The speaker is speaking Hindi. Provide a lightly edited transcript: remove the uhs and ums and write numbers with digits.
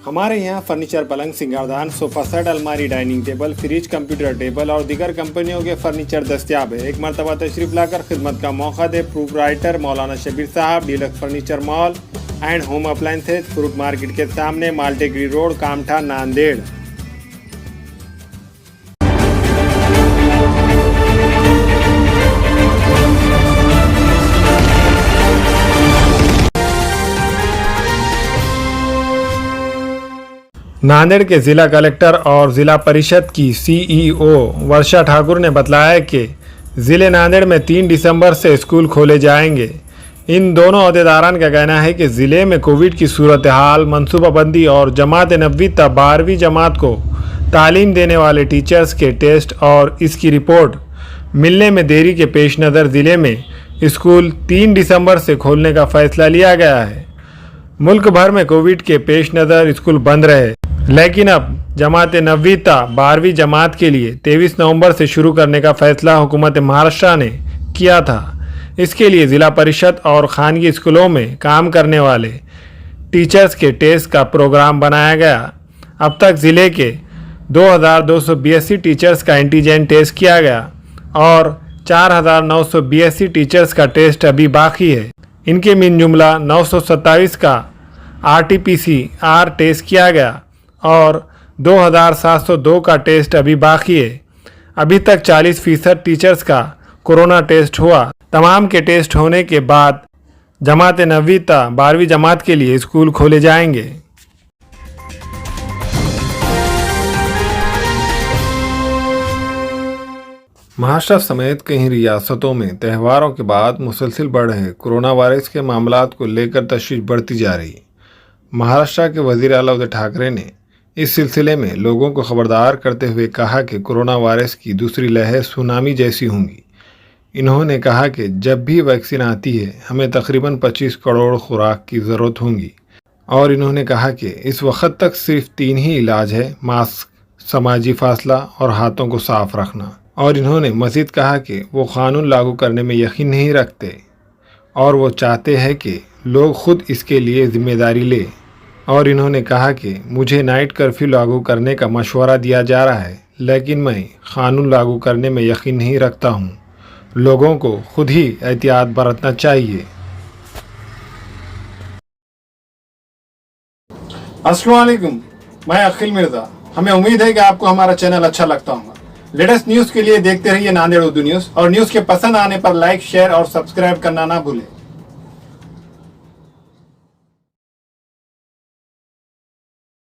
हमारे यहाँ फर्नीचर, पलंग, सिंगारदान, सोफा सेट, अलमारी, dining table, fridge, computer table और दीगर कंपनियों के फर्नीचर दस्तियाब है। एक मरतबा तशरीफ लाकर खिदमत का मौका दे। प्रोप्राइटर मौलाना शबीर साहब, deluxe furniture mall and home appliances, fruit market के सामने, माल्टेगरी रोड, कामठा, नांदेड़। नांदेड़ के जिला कलेक्टर और जिला परिषद की सीईओ वर्षा ठाकुर ने बताया कि ज़िले नांदेड़ में 3 दिसंबर से स्कूल खोले जाएंगे। इन दोनों अहदेदारान का कहना है कि ज़िले में कोविड की सूरत हाल, मनसूबाबंदी और जमात 9वीं तक 12वीं जमात को तालीम देने वाले टीचर्स के टेस्ट और इसकी रिपोर्ट मिलने में देरी के पेश नज़र ज़िले में स्कूल 3 दिसंबर से खोलने का फैसला लिया गया है। मुल्क भर में कोविड के पेश नज़र स्कूल बंद रहे, लेकिन अब जमात 9वीं ता 12वीं जमात के लिए 23 नवंबर से शुरू करने का फैसला हुकूमत महाराष्ट्र ने किया था। इसके लिए ज़िला परिषद और खानगी स्कूलों में काम करने वाले टीचर्स के टेस्ट का प्रोग्राम बनाया गया। अब तक ज़िले के 2282 टीचर्स का एंटीजन टेस्ट किया गया और 4982 टीचर्स का टेस्ट अभी बाकी है। इनके मिन जुमला 927 का RT-PCR टेस्ट किया गया और 2702 का टेस्ट अभी बाकी है। अभी तक 40% टीचर्स का कोरोना टेस्ट हुआ। तमाम के टेस्ट होने के बाद जमात 9वीं ता 12वीं जमात के लिए स्कूल खोले जाएंगे। महाराष्ट्र समेत कई रियासतों में त्योहारों के बाद मुसलसल बढ़ रहे कोरोना वायरस के मामलात को लेकर तशवीश बढ़ती जा रही है। महाराष्ट्र के वज़ीर आला उद्धव ठाकरे ने इस सिलसिले में लोगों को खबरदार करते हुए कहा कि कोरोना वायरस की दूसरी लहर सुनामी जैसी होंगी। इन्होंने कहा कि जब भी वैक्सीन आती है हमें तकरीबन 25 करोड़ खुराक की ज़रूरत होगी और इन्होंने कहा कि इस वक्त तक सिर्फ 3 ही इलाज है: मास्क, समाजी फासला और हाथों को साफ रखना। और इन्होंने मज़ीद कहा कि वो क़ानून लागू करने में यकीन नहीं रखते और वो चाहते हैं कि लोग खुद इसके लिए ज़िम्मेदारी लें। और इन्होंने कहा कि मुझे नाइट कर्फ्यू लागू करने का मशवरा दिया जा रहा है, लेकिन मैं क़ानून लागू करने में यकीन नहीं रखता हूँ। लोगों को खुद ही एहतियात बरतना चाहिए। अस्सलाम वालेकुम, मैं अखिल मिर्ज़ा। हमें उम्मीद है कि आपको हमारा चैनल अच्छा लगता होगा। लेटेस्ट न्यूज़ के लिए देखते रहिए नांदेड़ उर्दू न्यूज़ और न्यूज़ के पसंद आने पर लाइक, शेयर और सब्सक्राइब करना ना भूलें।